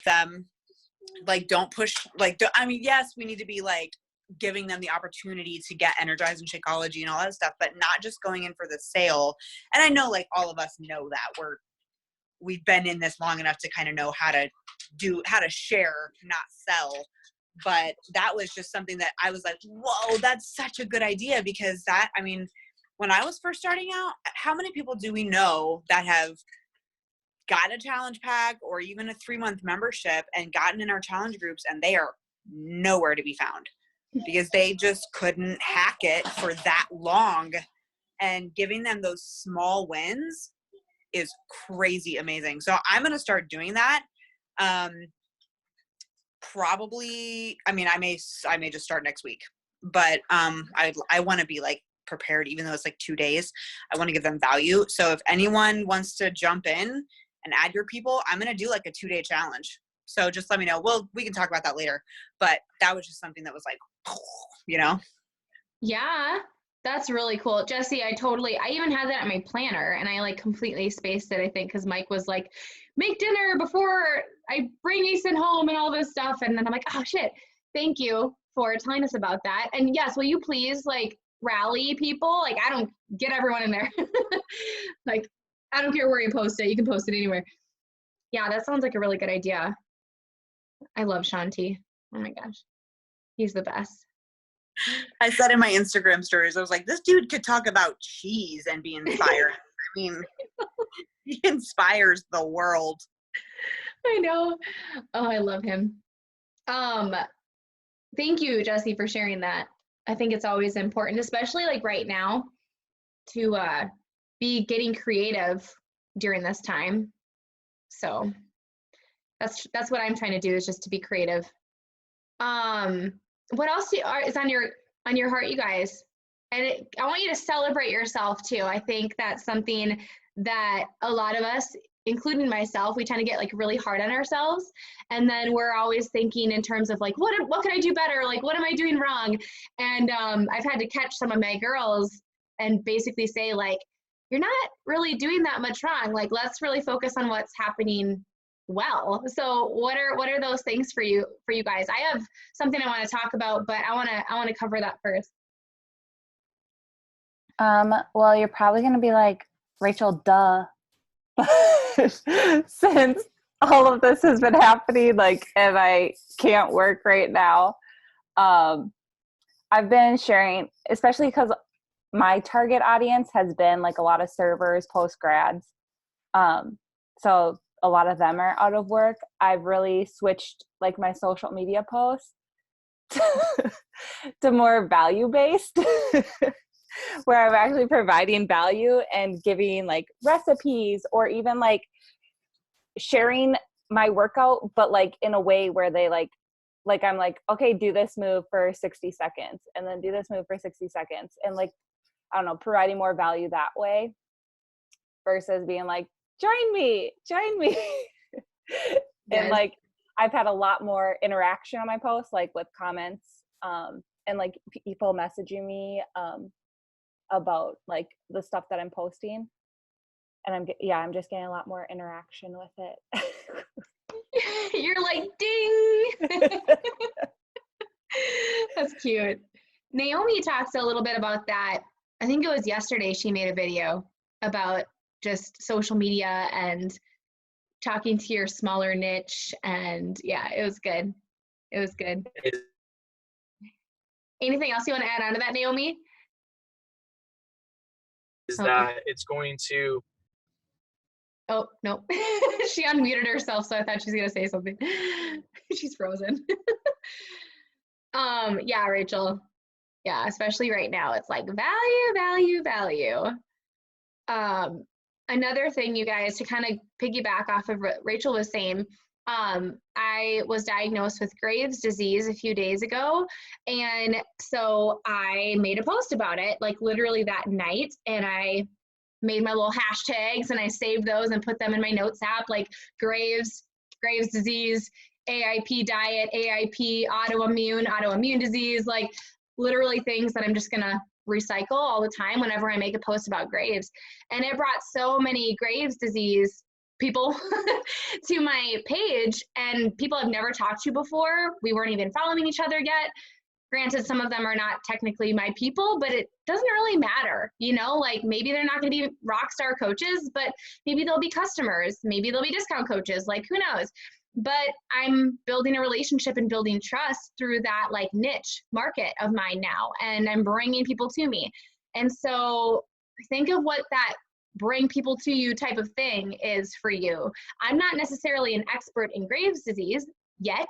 them, like, don't push, like, I mean, yes, we need to be like giving them the opportunity to get energized in Shakeology and all that stuff, but not just going in for the sale. And I know, like, all of us know that we've been in this long enough to kind of know how to share, not sell. But that was just something that I was like, whoa, that's such a good idea. Because that, I mean, when I was first starting out, how many people do we know that have gotten a challenge pack or even a 3-month membership and gotten in our challenge groups and they are nowhere to be found because they just couldn't hack it for that long? And giving them those small wins is crazy amazing. So I'm going to start doing that. Probably, I mean, I may just start next week, but I want to be like prepared, even though it's like 2 days. I want to give them value. So if anyone wants to jump in and add your people, I'm going to do like a 2-day challenge. So just let me know. Well, we can talk about that later, but that was just something that was like, you know? Yeah, that's really cool. Jesse, I even had that in my planner and I like completely spaced it, I think, because Mike was like, make dinner before I bring Easton home and all this stuff. And then I'm like, oh shit, thank you for telling us about that. And yes, will you please like rally people? Like, I don't get everyone in there. Like, I don't care where you post it. You can post it anywhere. Yeah, that sounds like a really good idea. I love Shanti. Oh my gosh. He's the best. I said in my Instagram stories, I was like, this dude could talk about cheese and be inspired. I mean, he inspires the world. I know. Oh, I love him. Thank you, Jesse, for sharing that. I think it's always important, especially like right now, to be getting creative during this time. So that's what I'm trying to do, is just to be creative. What else is on your heart, you guys? And I want you to celebrate yourself too. I think that's something that a lot of us, including myself, we tend to get like really hard on ourselves. And then we're always thinking in terms of like, what can I do better? Like, what am I doing wrong? And I've had to catch some of my girls and basically say like, you're not really doing that much wrong. Like, let's really focus on what's happening well. So what are those things for you guys? I have something I want to talk about, but I want to cover that first. Well, you're probably going to be like, Rachel, duh. Since all of this has been happening, like, and I can't work right now, I've been sharing, especially because my target audience has been like a lot of servers, post-grads. So a lot of them are out of work. I've really switched like my social media posts to more value-based, where I'm actually providing value and giving like recipes or even like sharing my workout, but like in a way where they like I'm like, okay, do this move for 60 seconds and then do this move for 60 seconds. And like, I don't know, providing more value that way versus being like, join me. And like, I've had a lot more interaction on my posts, like with comments, and like people messaging me, about like the stuff that I'm posting. And I'm just getting a lot more interaction with it. You're like, ding. That's cute. Naomi talks a little bit about that. I think it was yesterday she made a video about just social media and talking to your smaller niche. And yeah, it was good. It was good. Anything else you want to add on to that, Naomi? That it's going to... Oh, no. She unmuted herself, so I thought she was going to say something. She's frozen. Yeah, Rachel. Yeah, especially right now. It's like value. Another thing, you guys, to kind of piggyback off of what Rachel was saying, I was diagnosed with Graves' disease a few days ago. And so I made a post about it, like literally that night. And I made my little hashtags and I saved those and put them in my notes app, like Graves disease, AIP diet, AIP autoimmune disease, like literally things that I'm just gonna recycle all the time whenever I make a post about Graves. And it brought so many Graves disease people to my page, and people I've never talked to before. We weren't even following each other yet. Granted, some of them are not technically my people, but it doesn't really matter. You know, like maybe they're not going to be rock star coaches, but maybe they'll be customers. Maybe they'll be discount coaches, like who knows? But I'm building a relationship and building trust through that like niche market of mine now. And I'm bringing people to me. And so think of what that bring people to you type of thing is for you. I'm not necessarily an expert in Graves' disease yet.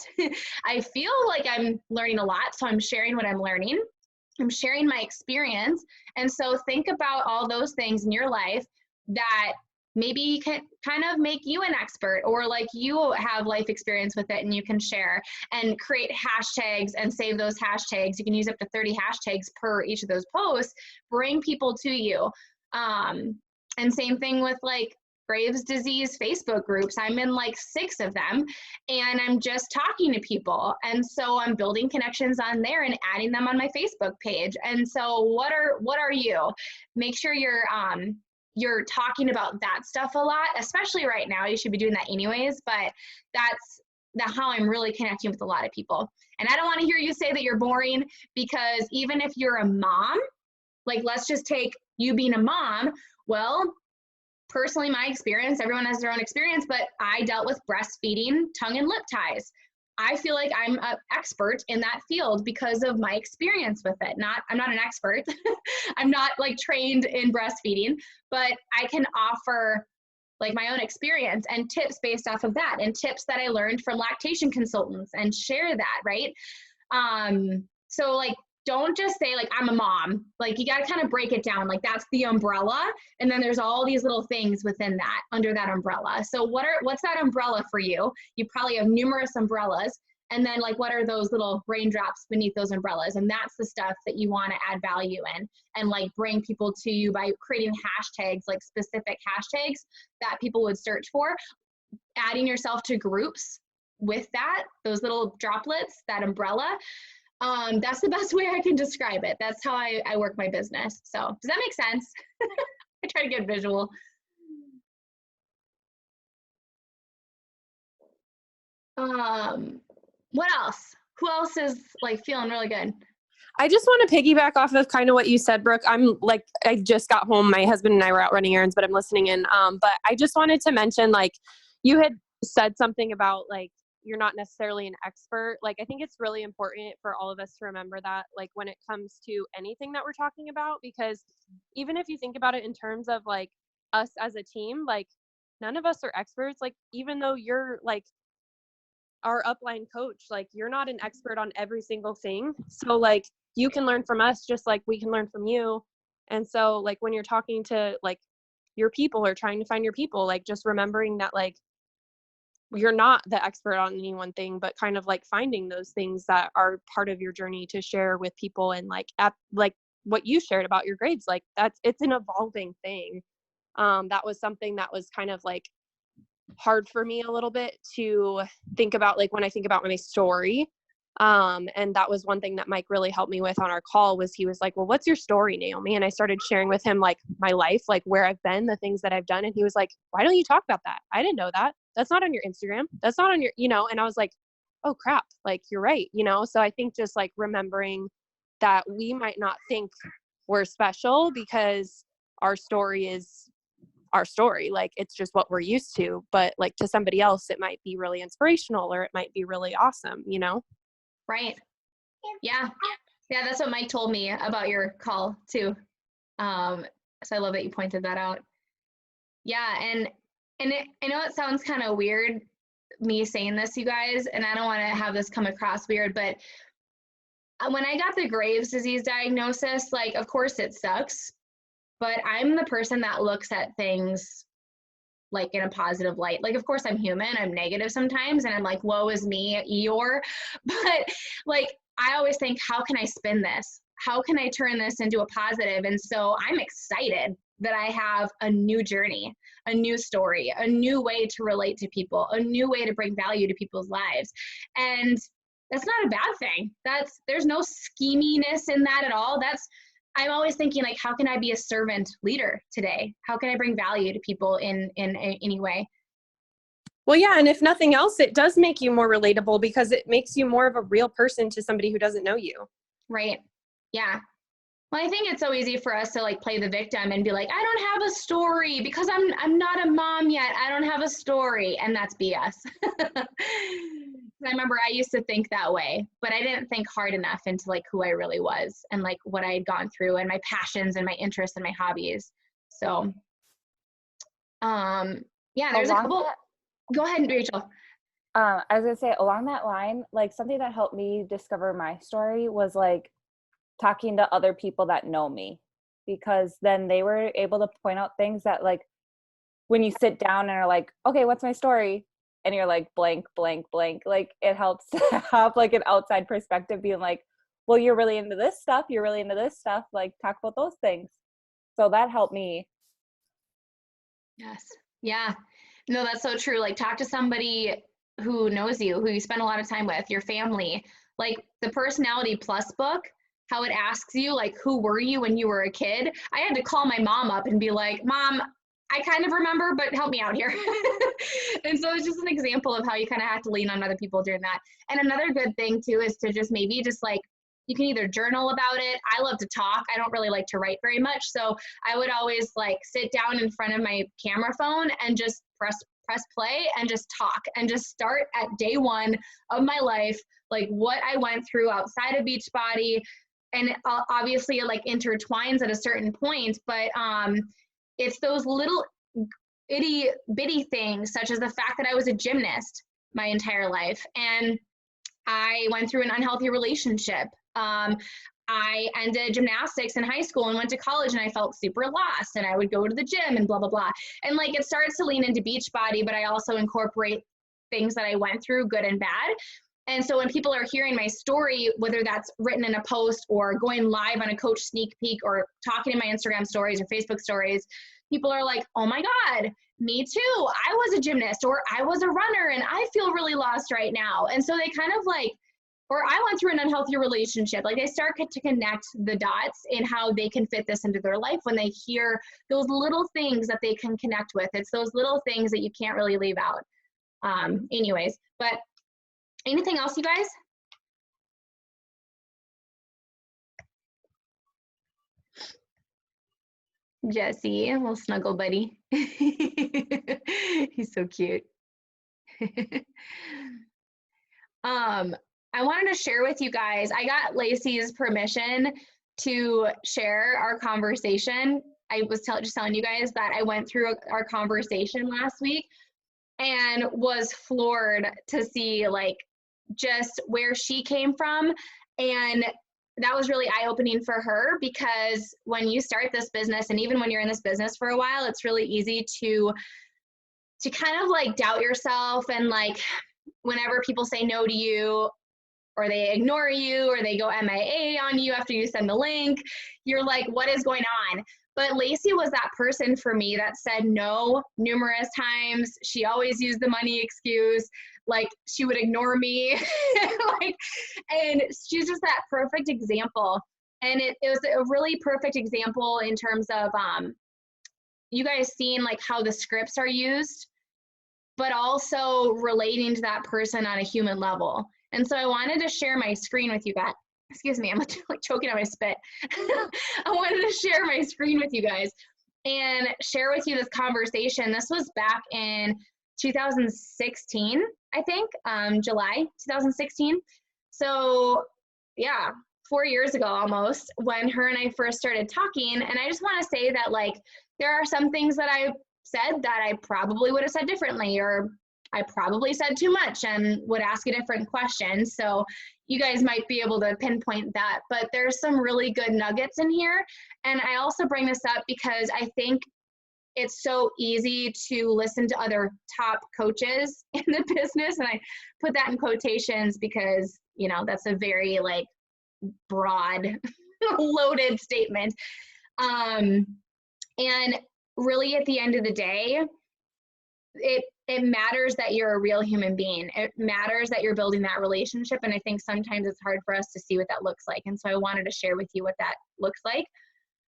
I feel like I'm learning a lot, so I'm sharing what I'm learning. I'm sharing my experience. And so think about all those things in your life that maybe can kind of make you an expert, or like you have life experience with it and you can share and create hashtags and save those hashtags. You can use up to 30 hashtags per each of those posts, bring people to you. And same thing with like Graves' disease Facebook groups. I'm in like 6 of them, and I'm just talking to people. And so I'm building connections on there and adding them on my Facebook page. And so what are you? Make sure you're talking about that stuff a lot, especially right now. You should be doing that anyways, but that's how I'm really connecting with a lot of people. And I don't want to hear you say that you're boring, because even if you're a mom, like let's just take you being a mom. Well, personally, my experience, everyone has their own experience, but I dealt with breastfeeding, tongue and lip ties. I feel like I'm an expert in that field because of my experience with it. I'm not an expert. I'm not like trained in breastfeeding, but I can offer like my own experience and tips based off of that, and tips that I learned from lactation consultants, and share that, right? So like, don't just say like, I'm a mom. Like you got to kind of break it down. Like that's the umbrella. And then there's all these little things within that, under that umbrella. So what's that umbrella for you? You probably have numerous umbrellas. And then like, what are those little raindrops beneath those umbrellas? And that's the stuff that you want to add value in, and like bring people to you by creating hashtags, like specific hashtags that people would search for, adding yourself to groups with that, those little droplets, that umbrella. That's the best way I can describe it. That's how I work my business. So does that make sense? I try to get visual. What else? Who else is like feeling really good? I just want to piggyback off of kind of what you said, Brooke. I just got home. My husband and I were out running errands, but I'm listening in. But I just wanted to mention, like, you had said something about like, you're not necessarily an expert. Like, I think it's really important for all of us to remember that, like, when it comes to anything that we're talking about, because even if you think about it in terms of like us as a team, like none of us are experts. Like, even though you're like our upline coach, like you're not an expert on every single thing. So like, you can learn from us just like we can learn from you. And so like, when you're talking to like your people or trying to find your people, like just remembering that like, you're not the expert on any one thing, but kind of like finding those things that are part of your journey to share with people. And like like what you shared about your grades, like it's an evolving thing. That was something that was kind of like hard for me a little bit to think about, like when I think about my story. And that was one thing that Mike really helped me with on our call, was he was like, well, what's your story, Naomi? And I started sharing with him like my life, like where I've been, the things that I've done. And he was like, why don't you talk about that? I didn't know that. That's not on your Instagram. That's not on your, and I was like, oh crap, like you're right. So I think just like remembering that we might not think we're special because our story is our story. Like, it's just what we're used to, but like to somebody else, it might be really inspirational, or it might be really awesome, Right. Yeah. Yeah. That's what Mike told me about your call too. So I love that you pointed that out. Yeah. And I know it sounds kind of weird, me saying this, you guys, and I don't want to have this come across weird, but when I got the Graves' disease diagnosis, like, of course it sucks, but I'm the person that looks at things like in a positive light. Like, of course I'm human, I'm negative sometimes, and I'm like, woe is me, Eeyore. But like, I always think, how can I spin this? How can I turn this into a positive? And so I'm excited that I have a new journey, a new story, a new way to relate to people, a new way to bring value to people's lives. And that's not a bad thing. There's no scheminess in that at all. I'm always thinking, like, how can I be a servant leader today? How can I bring value to people in any way? Well, yeah. And if nothing else, it does make you more relatable because it makes you more of a real person to somebody who doesn't know you. Right. Yeah. Well, I think it's so easy for us to like play the victim and be like, I don't have a story because I'm not a mom yet. I don't have a story. And that's BS. I remember I used to think that way, but I didn't think hard enough into like who I really was and like what I had gone through and my passions and my interests and my hobbies. So, yeah, there's a Along couple. Go ahead, Rachel. I was gonna say along that line, like something that helped me discover my story was like talking to other people that know me, because then they were able to point out things that like when you sit down and are like, okay, what's my story? And you're like blank, blank, blank. Like it helps to have like an outside perspective being like, well, you're really into this stuff. You're really into this stuff. Like talk about those things. So that helped me. Yes. Yeah. No, that's so true. Like talk to somebody who knows you, who you spend a lot of time with, your family. Like the Personality Plus book, how it asks you like, who were you when you were a kid? I had to call my mom up and be like, Mom, I kind of remember, but help me out here. And so it's just an example of how you kind of have to lean on other people during that. And another good thing too is to just maybe just like, you can either journal about it. I love to talk. I don't really like to write very much. So I would always like sit down in front of my camera phone and just press play and just talk and just start at day one of my life, like what I went through outside of Beachbody. And obviously it like intertwines at a certain point, but it's those little itty bitty things, such as the fact that I was a gymnast my entire life. And I went through an unhealthy relationship. I ended gymnastics in high school and went to college and I felt super lost and I would go to the gym and blah, blah, blah. And like it starts to lean into Beachbody, but I also incorporate things that I went through, good and bad. And so when people are hearing my story, whether that's written in a post or going live on a coach sneak peek or talking in my Instagram stories or Facebook stories, people are like, oh my God, me too. I was a gymnast or I was a runner and I feel really lost right now. And so they kind of like, or I went through an unhealthy relationship. Like they start to connect the dots in how they can fit this into their life when they hear those little things that they can connect with. It's those little things that you can't really leave out. Anyways, but anything else, you guys? Jesse, a little snuggle buddy. He's so cute. I wanted to share with you guys, I got Lacey's permission to share our conversation. I was just telling you guys that I went through our conversation last week and was floored to see like just where she came from. And that was really eye-opening for her, because when you start this business and even when you're in this business for a while, it's really easy to kind of like doubt yourself. And like whenever people say no to you or they ignore you or they go MIA on you after you send the link, you're like, what is going on? But Lacey was that person for me that said no numerous times. She always used the money excuse. Like she would ignore me. And she's just that perfect example. And it was a really perfect example in terms of you guys seeing like how the scripts are used, but also relating to that person on a human level. And so I wanted to share my screen with you guys. Excuse me, I'm like choking on my spit. I wanted to share my screen with you guys and share with you this conversation. This was back in 2016, I think, July 2016. So yeah, 4 years ago almost, when her and I first started talking. And I just want to say that like, there are some things that I said that I probably would have said differently, or I probably said too much and would ask a different question. So you guys might be able to pinpoint that, but there's some really good nuggets in here. And I also bring this up because I think it's so easy to listen to other top coaches in the business. And I put that in quotations because, you know, that's a very like broad, loaded statement. And really at the end of the day, it matters that you're a real human being. It matters that you're building that relationship. And I think sometimes it's hard for us to see what that looks like. And so I wanted to share with you what that looks like.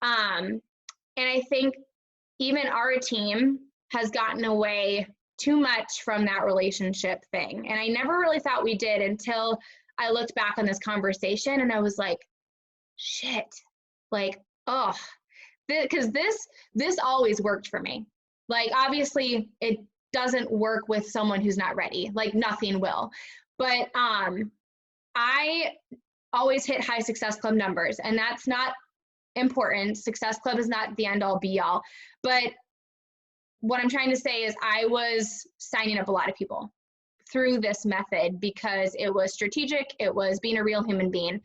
And I think even our team has gotten away too much from that relationship thing. And I never really thought we did until I looked back on this conversation and I was like, shit, like, oh, because this always worked for me. Like, obviously it doesn't work with someone who's not ready, like nothing will. But I always hit high Success Club numbers, and that's not important. Success Club is not the end all be all. But what I'm trying to say is I was signing up a lot of people through this method because it was strategic. It was being a real human being.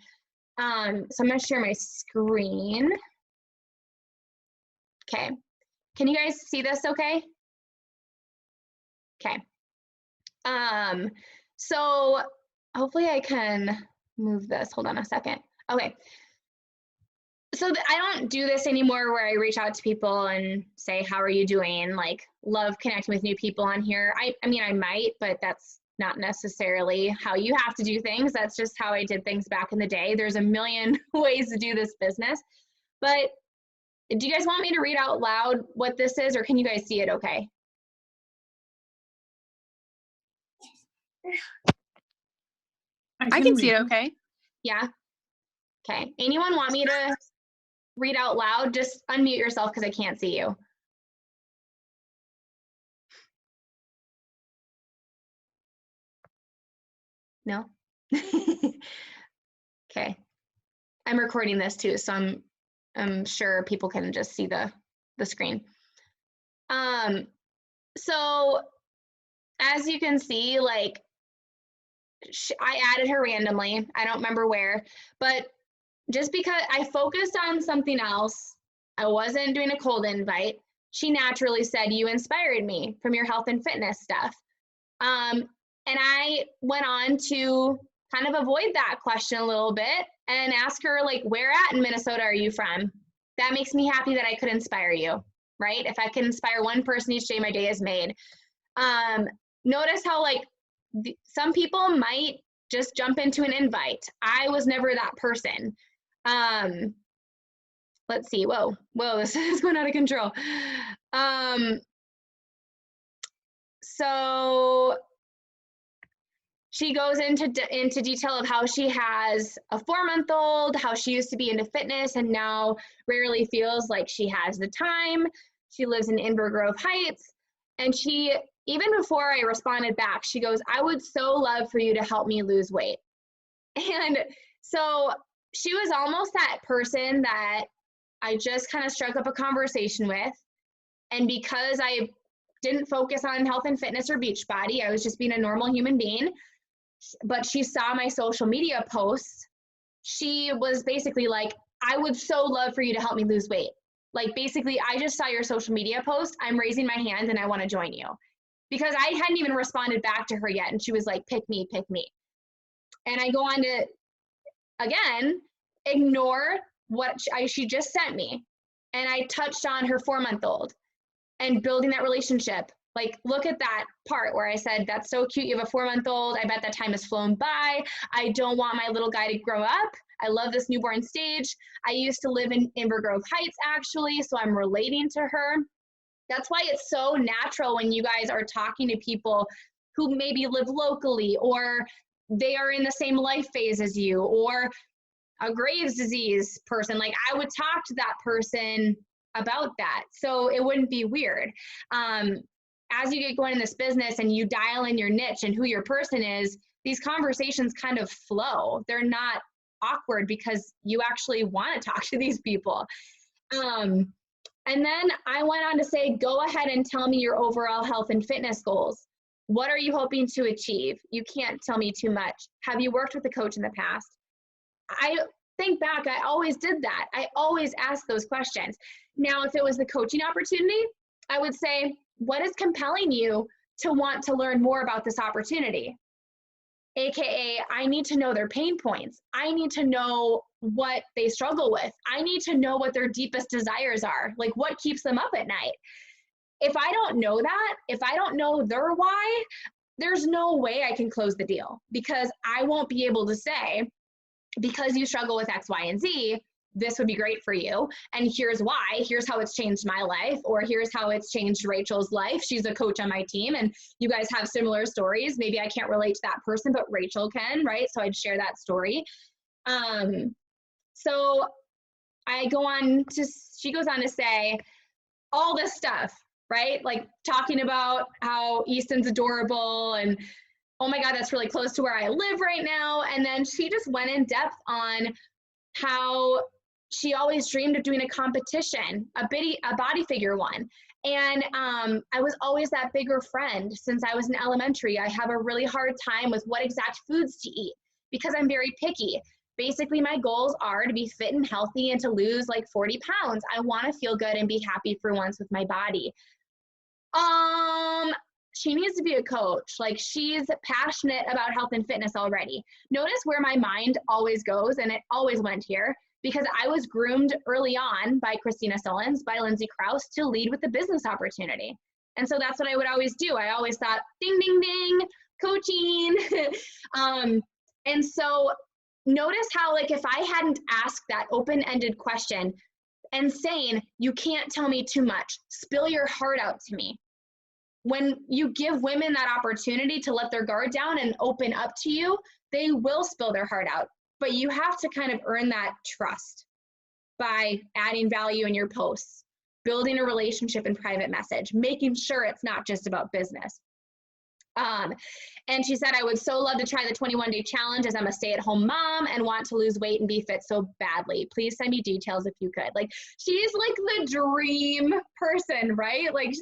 So I'm going to share my screen. Okay. Can you guys see this okay? Okay. So hopefully I can move this. Hold on a second. Okay. So I don't do this anymore where I reach out to people and say, how are you doing? Like, love connecting with new people on here. I mean, I might, but that's not necessarily how you have to do things. That's just how I did things back in the day. There's a million ways to do this business. But do you guys want me to read out loud what this is, or can you guys see it okay? I can see it okay. Yeah? Okay. Anyone want me to read out loud? Just unmute yourself because I can't see you. No? Okay. I'm recording this too, so I'm sure people can just see the screen. So as you can see, like, I added her randomly. I don't remember where, but just because I focused on something else, I wasn't doing a cold invite. She naturally said, you inspired me from your health and fitness stuff. And I went on to kind of avoid that question a little bit and ask her, like, where at in Minnesota are you from? That makes me happy that I could inspire you, right? If I can inspire one person each day, my day is made. Notice how, like, some people might just jump into an invite. I was never that person. Let's see. Whoa, this is going out of control. So she goes into detail of how she has a 4-month-old, how she used to be into fitness and now rarely feels like she has the time. She lives in Inver Grove Heights, and she, even before I responded back, she goes, I would so love for you to help me lose weight. And so she was almost that person that I just kind of struck up a conversation with. And because I didn't focus on health and fitness or Beachbody, I was just being a normal human being. But she saw my social media posts. She was basically like, I would so love for you to help me lose weight. Like, basically, I just saw your social media post. I'm raising my hand and I want to join you. Because I hadn't even responded back to her yet. And she was like, pick me, pick me. And I go on to, again, ignore what she just sent me. And I touched on her 4-month-old and building that relationship. Like, look at that part where I said, that's so cute. You have a 4-month-old. I bet that time has flown by. I don't want my little guy to grow up. I love this newborn stage. I used to live in Inver Grove Heights, actually, so I'm relating to her. That's why it's so natural when you guys are talking to people who maybe live locally, or they are in the same life phase as you, or a Graves' disease person. Like, I would talk to that person about that, so it wouldn't be weird. As you get going in this business and you dial in your niche and who your person is, these conversations kind of flow. They're not awkward because you actually want to talk to these people. And then I went on to say, go ahead and tell me your overall health and fitness goals. What are you hoping to achieve? You can't tell me too much. Have you worked with a coach in the past? I think back, I always did that. I always asked those questions. Now, if it was the coaching opportunity, I would say, what is compelling you to want to learn more about this opportunity? AKA, I need to know their pain points. I need to know what they struggle with. I need to know what their deepest desires are, like what keeps them up at night. If I don't know that, if I don't know their why, there's no way I can close the deal, because I won't be able to say, because you struggle with X, Y, and Z, this would be great for you. And here's why. Here's how it's changed my life, or here's how it's changed Rachel's life. She's a coach on my team, and you guys have similar stories. Maybe I can't relate to that person, but Rachel can, right? So I'd share that story. So she goes on to say all this stuff, right? Like talking about how Easton's adorable and, oh my God, that's really close to where I live right now. And then she just went in depth on how she always dreamed of doing a competition, a body figure one. And I was always that bigger friend since I was in elementary. I have a really hard time with what exact foods to eat because I'm very picky. Basically, my goals are to be fit and healthy and to lose like 40 pounds. I want to feel good and be happy for once with my body. She needs to be a coach. Like, she's passionate about health and fitness already. Notice where my mind always goes, and it always went here, because I was groomed early on by Christina Solons, by Lindsay Krause, to lead with the business opportunity. And so that's what I would always do. I always thought, ding, ding, ding, coaching. And so notice how, like, if I hadn't asked that open-ended question and saying, you can't tell me too much, spill your heart out to me. When you give women that opportunity to let their guard down and open up to you, they will spill their heart out. But you have to kind of earn that trust by adding value in your posts, building a relationship in private message, making sure it's not just about business. And she said, I would so love to try the 21-day challenge as I'm a stay-at-home mom and want to lose weight and be fit so badly. Please send me details if you could. Like, she's like the dream person, right? Like,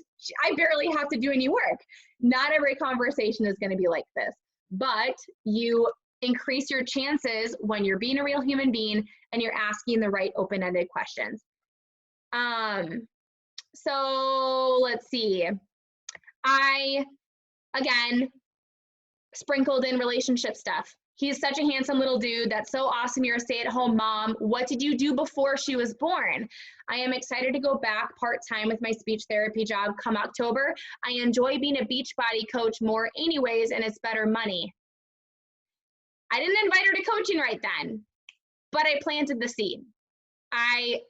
I barely have to do any work. Not every conversation is going to be like this, but you increase your chances when you're being a real human being and you're asking the right open-ended questions. So let's see. Again, sprinkled in relationship stuff. He's such a handsome little dude. That's so awesome. You're a stay-at-home mom. What did you do before she was born? I am excited to go back part-time with my speech therapy job come October. I enjoy being a Beachbody coach more anyways, and it's better money. I didn't invite her to coaching right then, but I planted the seed. I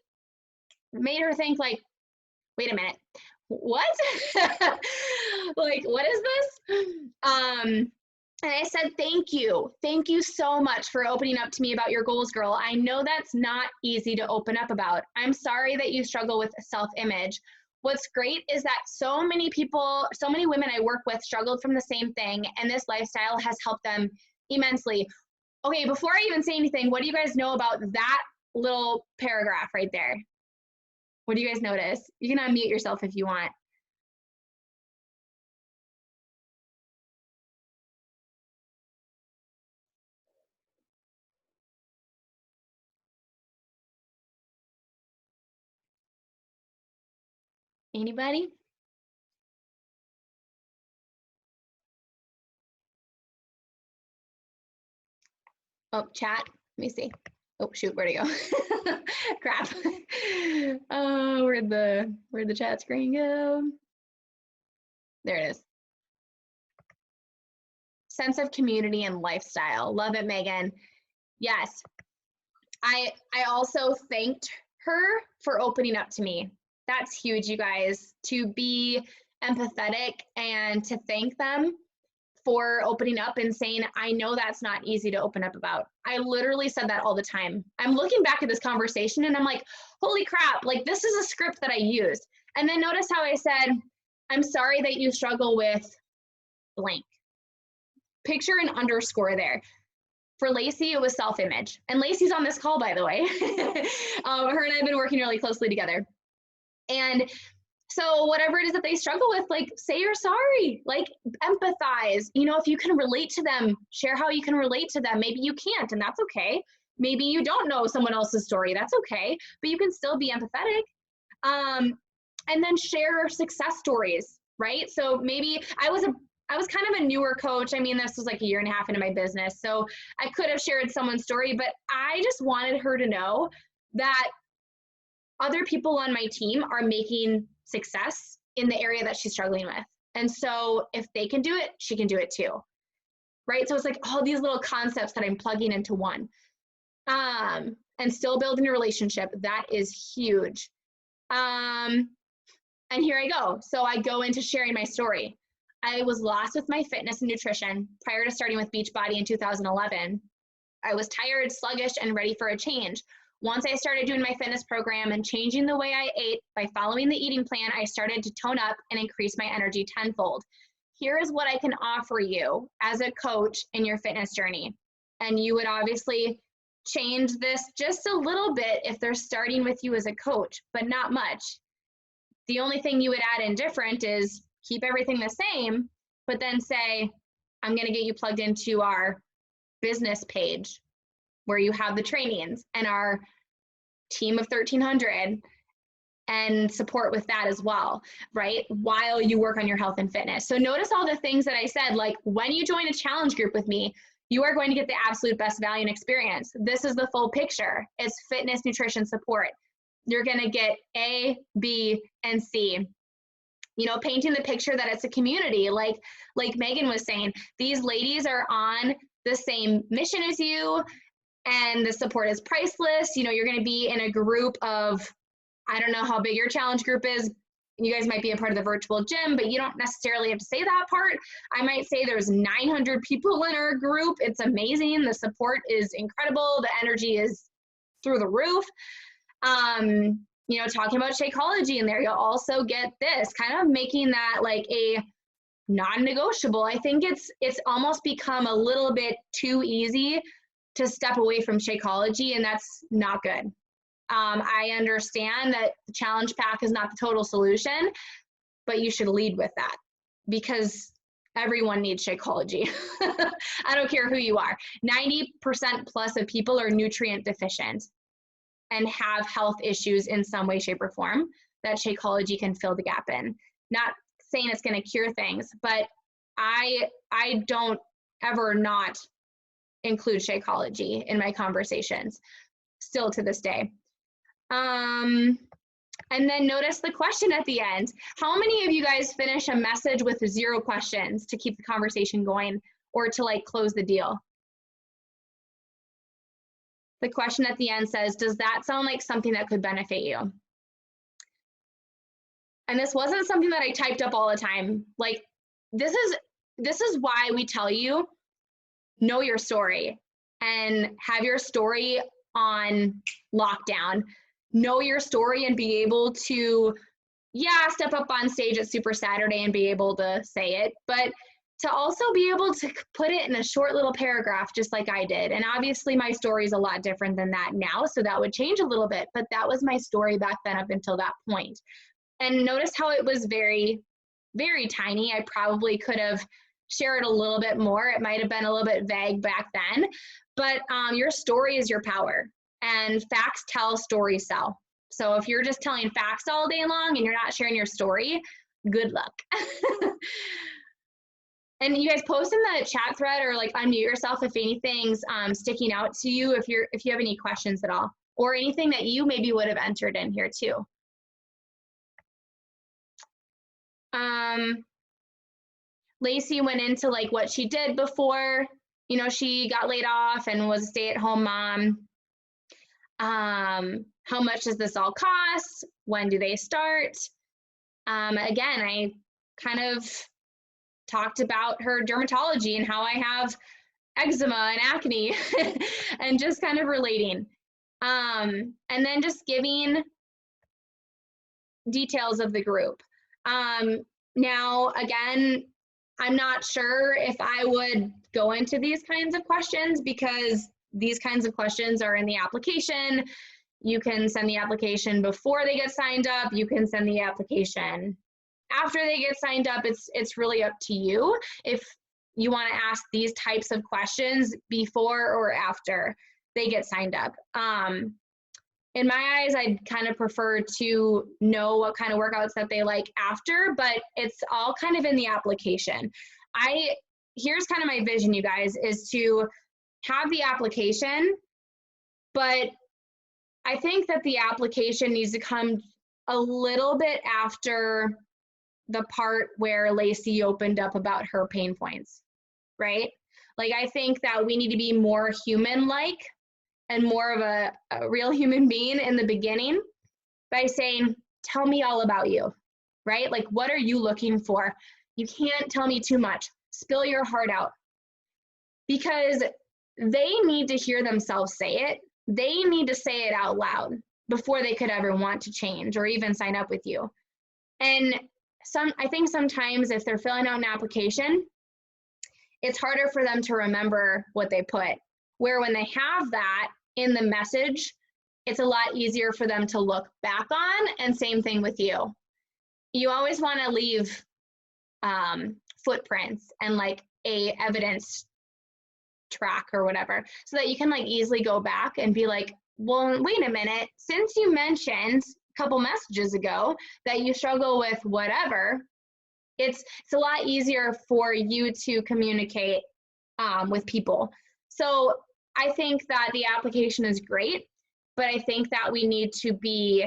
made her think, like, wait a minute, what? Like, what is this? And I said, thank you. Thank you so much for opening up to me about your goals, girl. I know that's not easy to open up about. I'm sorry that you struggle with self-image. What's great is that so many people, so many women I work with struggled from the same thing, and this lifestyle has helped them immensely. Okay, before I even say anything, what do you guys know about that little paragraph right there? What do you guys notice? You can unmute yourself if you want. Anybody? Oh, chat. Let me see. Oh, shoot, where'd it go? Crap. Oh, where'd the chat screen go? There it is. Sense of community and lifestyle. Love it, Megan. Yes. I also thanked her for opening up to me. That's huge, you guys, to be empathetic and to thank them for opening up and saying, I know that's not easy to open up about. I literally said that all the time. I'm looking back at this conversation and I'm like, holy crap, like, this is a script that I used. And then notice how I said, I'm sorry that you struggle with blank. Picture an underscore there. For Lacey, it was self-image. And Lacey's on this call, by the way. Her and I have been working really closely together. And so whatever it is that they struggle with, like, say you're sorry, like, empathize. You know, if you can relate to them, share how you can relate to them. Maybe you can't, and that's okay. Maybe you don't know someone else's story. That's okay, but you can still be empathetic. And then share success stories, right? So maybe I was kind of a newer coach. I mean, this was like a year and a half into my business. So I could have shared someone's story, but I just wanted her to know that other people on my team are making success in the area that she's struggling with. And so if they can do it, she can do it too, right? So it's like all these little concepts that I'm plugging into one. and still building a relationship. That is huge. And here I go. So I go into sharing my story. I was lost with my fitness and nutrition prior to starting with Beachbody in 2011. I was tired, sluggish, and ready for a change. Once I started doing my fitness program and changing the way I ate by following the eating plan, I started to tone up and increase my energy tenfold. Here is what I can offer you as a coach in your fitness journey. And you would obviously change this just a little bit if they're starting with you as a coach, but not much. The only thing you would add in different is keep everything the same, but then say, I'm going to get you plugged into our business page where you have the trainings and our team of 1,300 and support with that as well, right? While you work on your health and fitness. So notice all the things that I said, like when you join a challenge group with me, you are going to get the absolute best value and experience. This is the full picture. It's fitness, nutrition, support. You're going to get A, B, and C. You know, painting the picture that it's a community, like Megan was saying, these ladies are on the same mission as you, and the support is priceless. You know, you're going to be in a group of, I don't know how big your challenge group is. You guys might be a part of the virtual gym, but you don't necessarily have to say that part. I might say there's 900 people in our group. It's amazing. The support is incredible. The energy is through the roof. You know, talking about Shakeology in there, you'll also get this, kind of making that like a non-negotiable. I think it's almost become a little bit too easy to step away from Shakeology, and that's not good. I understand that the challenge pack is not the total solution, but you should lead with that because everyone needs Shakeology. I don't care who you are. 90% plus of people are nutrient deficient and have health issues in some way, shape, or form that Shakeology can fill the gap in. Not saying it's going to cure things, but I don't ever not include Shakeology in my conversations, still to this day. And then notice the question at the end. How many of you guys finish a message with 0 questions to keep the conversation going or to like close the deal? The question at the end says, does that sound like something that could benefit you? And this wasn't something that I typed up all the time. Like, this is why we tell you, know your story and have your story on lockdown. Know your story and be able to, step up on stage at Super Saturday and be able to say it, but to also be able to put it in a short little paragraph, just like I did. And obviously my story is a lot different than that now, so that would change a little bit, but that was my story back then up until that point. And notice how it was very, very tiny. I probably could have shared a little bit more. It might have been a little bit vague back then, but your story is your power, and facts tell, stories sell. So if you're just telling facts all day long and you're not sharing your story, good luck. And you guys post in the chat thread or like unmute yourself if anything's sticking out to you, if you have any questions at all, or anything that you maybe would have entered in here too. Lacey went into like what she did before, you know, she got laid off and was a stay-at-home mom. How much does this all cost? When do they start? Again, I kind of talked about her dermatology and how I have eczema and acne and just kind of relating. And then just giving details of the group. Now, again, I'm not sure if I would go into these kinds of questions because these kinds of questions are in the application. You can send the application before they get signed up. You can send the application after they get signed up. It's really up to you if you want to ask these types of questions before or after they get signed up. In my eyes, I'd kind of prefer to know what kind of workouts that they like after, but it's all kind of in the application. Here's kind of my vision, you guys, is to have the application, but I think that the application needs to come a little bit after the part where Lacey opened up about her pain points, right? Like, I think that we need to be more human-like and more of a real human being in the beginning by saying, tell me all about you, right? Like, what are you looking for? You can't tell me too much. Spill your heart out, because they need to hear themselves say it. They need to say it out loud before they could ever want to change or even sign up with you. And I think sometimes if they're filling out an application, it's harder for them to remember what they put. Where when they have that in the message, it's a lot easier for them to look back on. And same thing with you. You always want to leave footprints and like a evidence track or whatever, so that you can like easily go back and be like, well, wait a minute, since you mentioned a couple messages ago that you struggle with whatever, it's a lot easier for you to communicate with people. So I think that the application is great, but I think that we need to be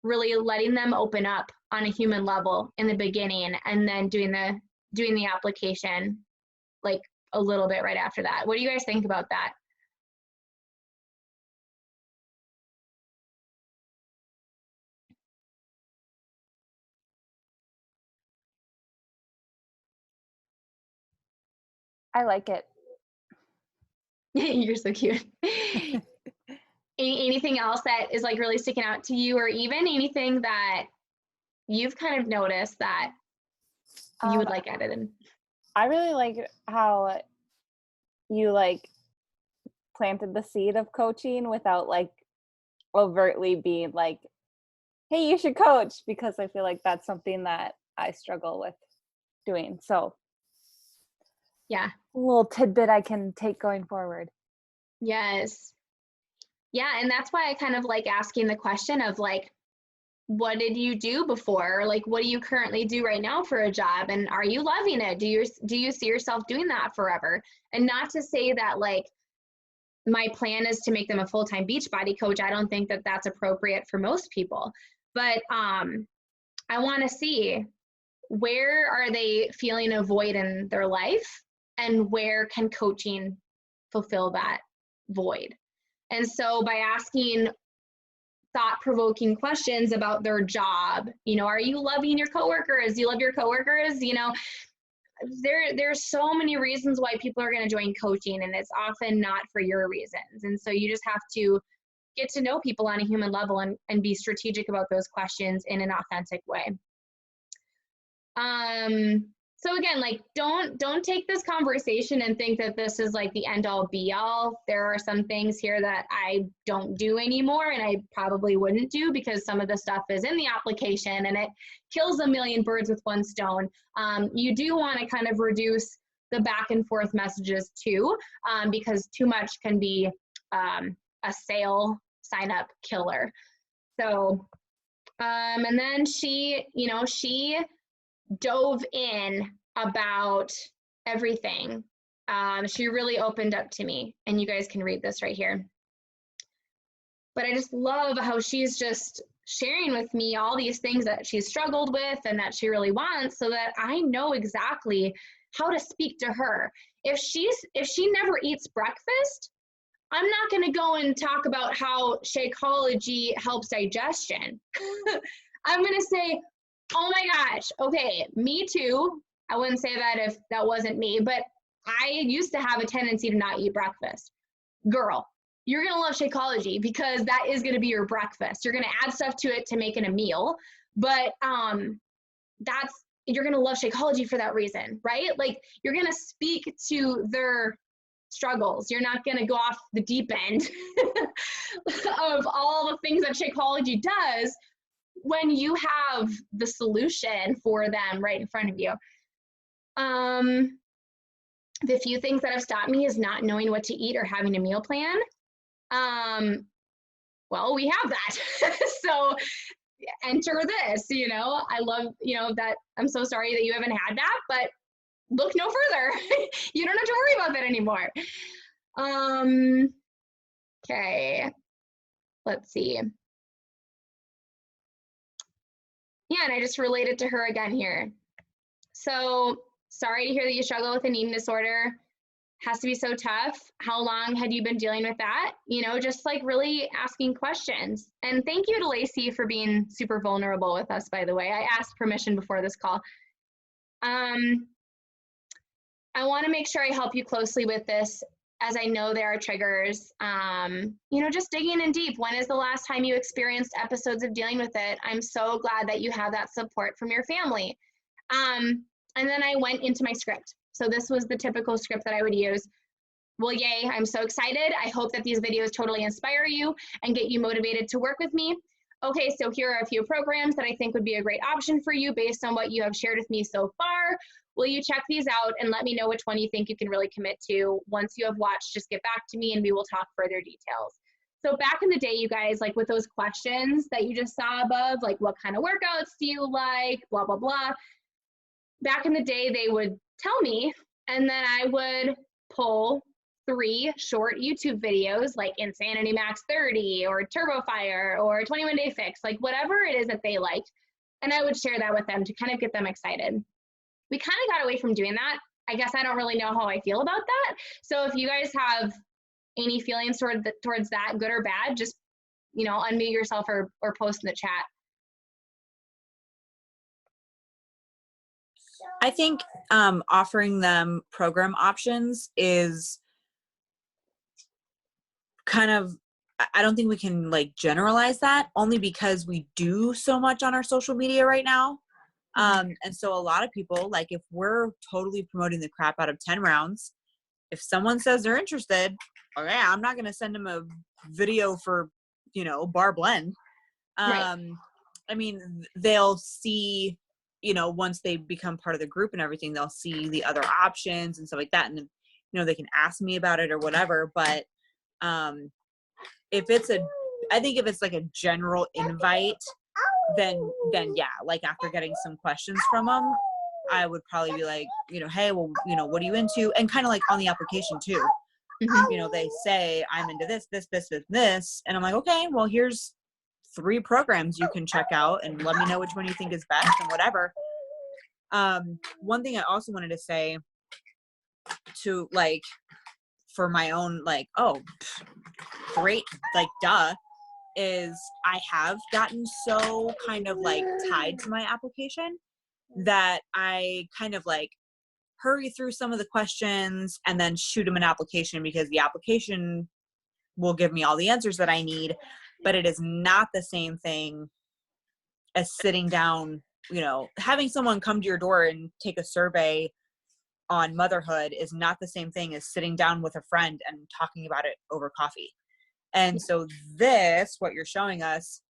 really letting them open up on a human level in the beginning, and then doing the application like a little bit right after that. What do you guys think about that? I like it. You're so cute. Anything else that is like really sticking out to you, or even anything that you've kind of noticed that you would like added in? I really like how you like planted the seed of coaching without like overtly being like, hey, you should coach, because I feel like that's something that I struggle with doing. So Yeah. a little tidbit I can take going forward. Yes. Yeah. And that's why I kind of like asking the question of like, what did you do before? Or like, what do you currently do right now for a job? And are you loving it? Do you see yourself doing that forever? And not to say that like my plan is to make them a full-time Beachbody coach. I don't think that that's appropriate for most people, but I want to see, where are they feeling a void in their life, and where can coaching fulfill that void? And so by asking thought-provoking questions about their job, are you loving your coworkers? Do you love your coworkers? There's so many reasons why people are going to join coaching, and it's often not for your reasons. And so you just have to get to know people on a human level, and be strategic about those questions in an authentic way. So again, like, don't take this conversation and think that this is like the end all be all. There are some things here that I don't do anymore, and I probably wouldn't do, because some of the stuff is in the application and it kills a million birds with one stone. You do want to kind of reduce the back and forth messages too, because too much can be a sale sign up killer. So, and then she dove in about everything. She really opened up to me, and you guys can read this right here. But I just love how she's just sharing with me all these things that she's struggled with and that she really wants, so that I know exactly how to speak to her. If she never eats breakfast, I'm not going to go and talk about how Shakeology helps digestion. I'm going to say, oh my gosh, okay, me too. I wouldn't say that if that wasn't me, but I used to have a tendency to not eat breakfast. Girl, you're going to love Shakeology, because that is going to be your breakfast. You're going to add stuff to it to make it a meal, but you're going to love Shakeology for that reason, right? Like, you're going to speak to their struggles. You're not going to go off the deep end of all the things that Shakeology does, when you have the solution for them right in front of you. The few things that have stopped me is not knowing what to eat or having a meal plan. Well, we have that. So enter this, I love, that. I'm so sorry that you haven't had that, but look no further. You don't have to worry about that anymore. Okay, let's see. Yeah, and I just related to her again here. So sorry to hear that you struggle with an eating disorder. has to be so tough. How long had you been dealing with that? You know, just like really asking questions. And thank you to Lacey for being super vulnerable with us, by the way. I asked permission before this call. I want to make sure I help you closely with this, as I know there are triggers. You know, just digging in deep. When is the last time you experienced episodes of dealing with it? I'm so glad that you have that support from your family. And then I went into my script. So this was the typical script that I would use. Well, yay, I'm so excited. I hope that these videos totally inspire you and get you motivated to work with me. Okay, so here are a few programs that I think would be a great option for you based on what you have shared with me so far. Will you check these out and let me know which one you think you can really commit to? Once you have watched, just get back to me and we will talk further details. So back in the day, you guys, like with those questions that you just saw above, like what kind of workouts do you like, blah, blah, blah. Back in the day, they would tell me, and then I would pull 3 short YouTube videos like Insanity Max 30 or Turbo Fire or 21 Day Fix, like whatever it is that they liked. And I would share that with them to kind of get them excited. We kind of got away from doing that. I guess I don't really know how I feel about that. So if you guys have any feelings towards that, good or bad, just, you know, unmute yourself or post in the chat. I think offering them program options is kind of, I don't think we can like generalize that, only because we do so much on our social media right now. And so a lot of people, like if we're totally promoting the crap out of 10 rounds, if someone says they're interested, okay, I'm not going to send them a video for, you know, bar blend. Right. I mean, they'll see, you know, once they become part of the group and everything, they'll see the other options and stuff like that. And, you know, they can ask me about it or whatever. But if it's I think if it's like a general invite, then yeah, like after getting some questions from them, I would probably be like, you know, hey, well, you know, what are you into? And kind of like on the application too, you know, they say I'm into this, and I'm like, okay, well, here's 3 programs you can check out and let me know which one you think is best and whatever. One thing I also wanted to say to like, for my own, like, oh, great, like, duh, is I have gotten so kind of like tied to my application that I kind of like hurry through some of the questions and then shoot them an application, because the application will give me all the answers that I need, but it is not the same thing as sitting down, you know, having someone come to your door and take a survey on motherhood is not the same thing as sitting down with a friend and talking about it over coffee. And so this, what you're showing us,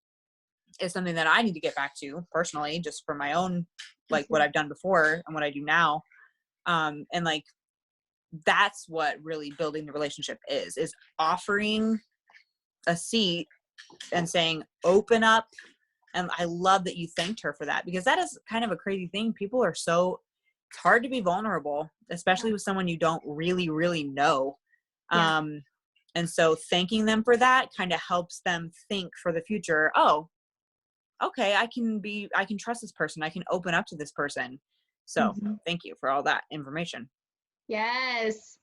is something that I need to get back to personally, just for my own, like what I've done before and what I do now. And like, that's what really building the relationship is offering a seat and saying, open up. And I love that you thanked her for that, because that is kind of a crazy thing. People are so, it's hard to be vulnerable, especially with someone you don't really, really know. Yeah. And so thanking them for that kind of helps them think for the future. Oh, okay, I can trust this person. I can open up to this person. So thank you for all that information. Yes.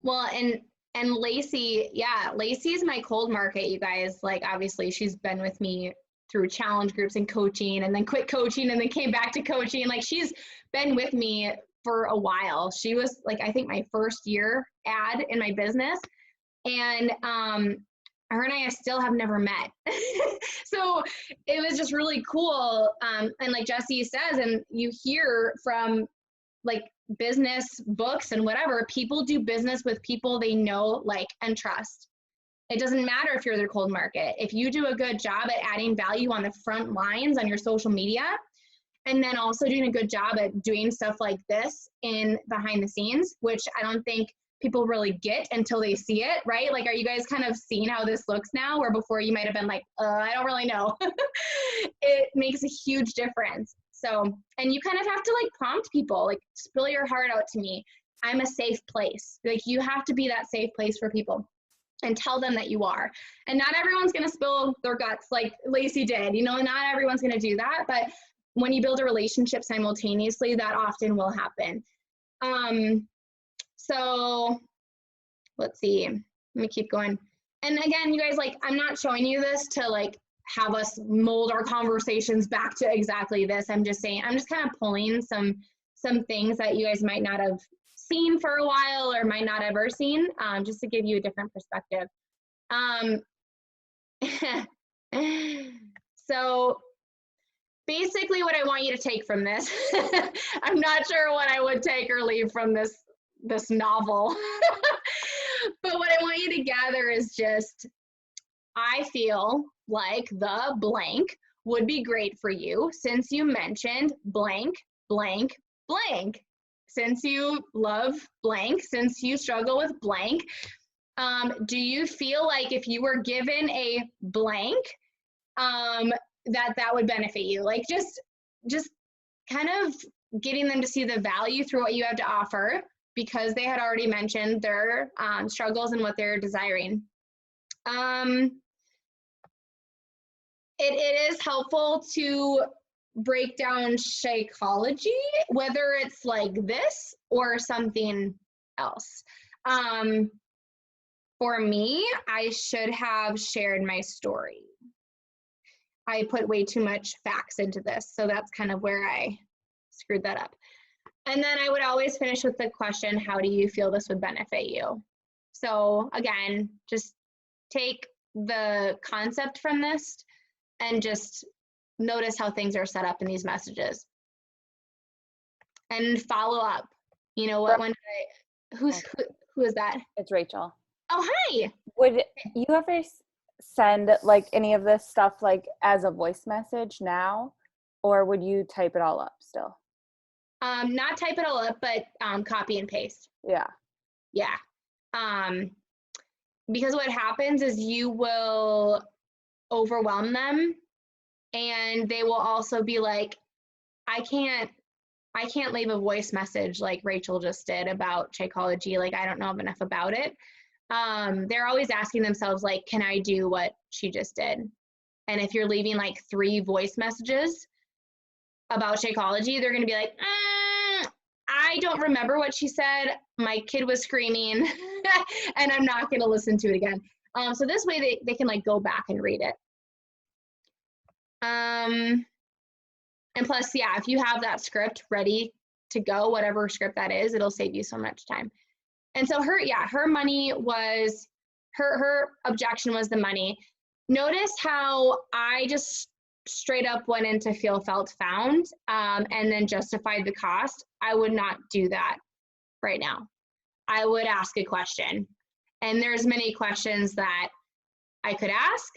Well, and Lacey, yeah, Lacey's my cold market, you guys. Like, obviously she's been with me through challenge groups and coaching, and then quit coaching and then came back to coaching. Like, she's been with me for a while. She was like, I think my first year ad in my business. And her and I still have never met. So it was just really cool. And like Jesse says, and you hear from like business books and whatever, people do business with people they know, like, and trust. It doesn't matter if you're their cold market. If you do a good job at adding value on the front lines on your social media, and then also doing a good job at doing stuff like this in behind the scenes, which I don't think people really get until they see it, right? Like, are you guys kind of seeing how this looks now, where before you might have been like, I don't really know. It makes a huge difference. So, and you kind of have to like prompt people, like, spill your heart out to me. I'm a safe place. Like, you have to be that safe place for people and tell them that you are. And not everyone's going to spill their guts like Lacey did, you know, not everyone's going to do that. But when you build a relationship simultaneously, that often will happen. So let's see. Let me keep going. And again, you guys, like, I'm not showing you this to like have us mold our conversations back to exactly this. I'm just saying, I'm just kind of pulling some things that you guys might not have seen for a while or might not ever seen, just to give you a different perspective. So basically what I want you to take from this, I'm not sure what I would take or leave from this novel, but what I want you to gather is just, I feel like the blank would be great for you since you mentioned blank, blank, blank. Since you love blank, since you struggle with blank, do you feel like if you were given a blank, that would benefit you? Like just kind of getting them to see the value through what you have to offer, because they had already mentioned their struggles and what they're desiring. It is helpful to break down Shakeology, whether it's like this or something else. For me, I should have shared my story. I put way too much facts into this, so that's kind of where I screwed that up. And then I would always finish with the question, how do you feel this would benefit you? So again, just take the concept from this and just notice how things are set up in these messages. And follow up. You know what, when who is that? It's Rachel. Oh, hi. Would you ever send like any of this stuff like as a voice message now, or would you type it all up still? Not type it all up, but copy and paste. Yeah. Yeah. Because what happens is you will overwhelm them, and they will also be like, I can't leave a voice message like Rachel just did about Shakeology. Like, I don't know enough about it. They're always asking themselves, like, can I do what she just did? And if you're leaving like 3 voice messages about Shakeology, they're going to be like, I don't remember what she said. My kid was screaming and I'm not going to listen to it again. So this way they can like go back and read it. And plus, yeah, if you have that script ready to go, whatever script that is, it'll save you so much time. And so her money was, her objection was the money. Notice how I just straight up went into feel, felt, found, and then justified the cost. I would not do that right now. I would ask a question. And there's many questions that I could ask.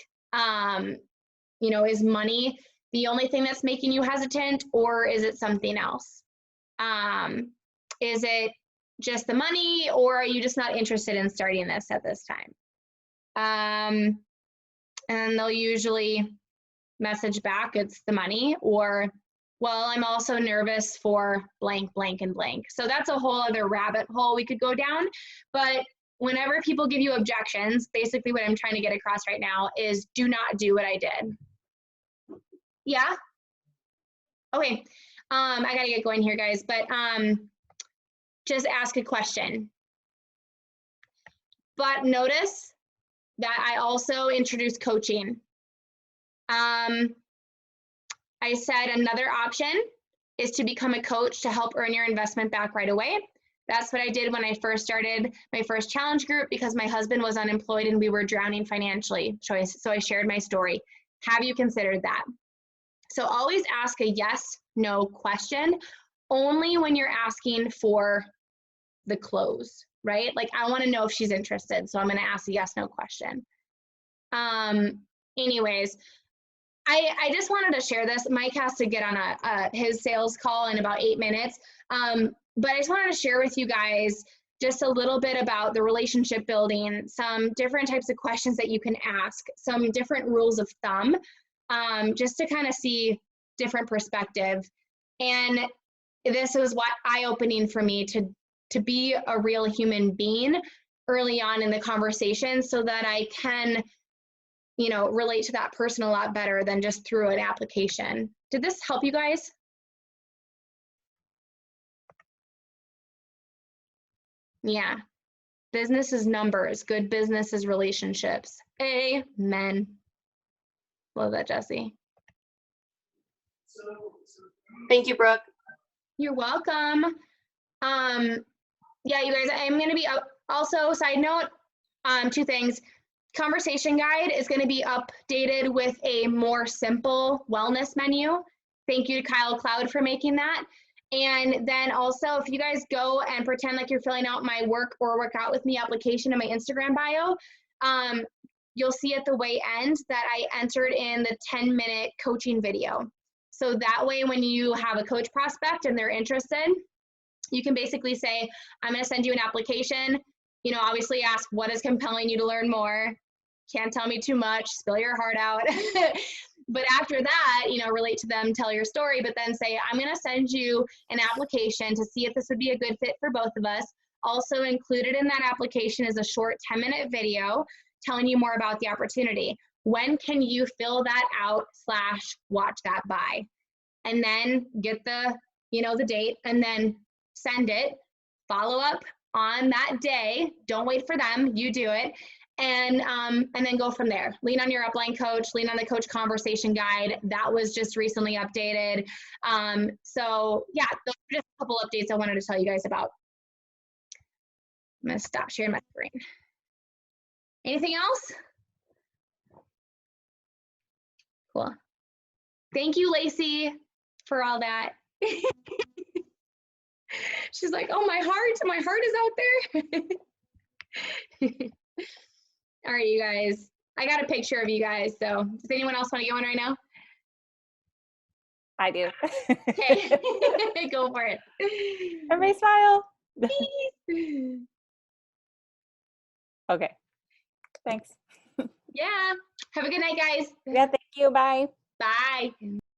You know, is money the only thing that's making you hesitant, or is it something else? Is it just the money, or are you just not interested in starting this at this time? And they'll usually message back, it's the money, or, well, I'm also nervous for blank, blank, and blank. So that's a whole other rabbit hole we could go down. But whenever people give you objections, basically what I'm trying to get across right now is do not do what I did. Yeah? Okay. I gotta get going here, guys, but just ask a question. But notice that I also introduced coaching. I said another option is to become a coach to help earn your investment back right away. That's what I did when I first started my first challenge group, because my husband was unemployed and we were drowning financially. So I shared my story. Have you considered that? So always ask a yes, no question, only when you're asking for the close, right? Like, I want to know if she's interested, so I'm going to ask a yes, no question. Anyways, I just wanted to share this. Mike has to get on his sales call in about 8 minutes. But I just wanted to share with you guys just a little bit about the relationship building, some different types of questions that you can ask, some different rules of thumb, just to kind of see different perspective. And this was what eye-opening for me to be a real human being early on in the conversation, so that I can, you know, relate to that person a lot better than just through an application. Did this help you guys? Yeah. business is numbers. Good business is relationships. Amen. Love that, Jesse. Thank you, Brooke. You're welcome. Yeah, you guys, I'm going to be up. Also, side note, two things. Conversation guide is going to be updated with a more simple wellness menu. Thank you to Kyle Cloud for making that. And then also, if you guys go and pretend like you're filling out my work or work out with me application in my Instagram bio, you'll see at the way end that I entered in the 10-minute coaching video. So that way, when you have a coach prospect and they're interested, you can basically say, I'm going to send you an application. You know, obviously ask what is compelling you to learn more. Can't tell me too much, spill your heart out. But after that, you know, relate to them, tell your story, but then say, I'm going to send you an application to see if this would be a good fit for both of us. Also included in that application is a short 10-minute video telling you more about the opportunity. When can you fill that out / watch that by? And then get the, you know, the date and then send it, follow up on that day. Don't wait for them, you do it. And then go from there. Lean on your upline coach, lean on the coach conversation guide. That was just recently updated. So yeah, those are just a couple updates I wanted to tell you guys about. I'm gonna stop sharing my screen. Anything else? Cool. Thank you, Lacey, for all that. She's like, oh, my heart is out there. All right, you guys. I got a picture of you guys. So does anyone else want to get one right now? I do. Okay, go for it. Everybody smile. Okay. Thanks. Yeah. Have a good night, guys. Yeah, thank you. Bye. Bye.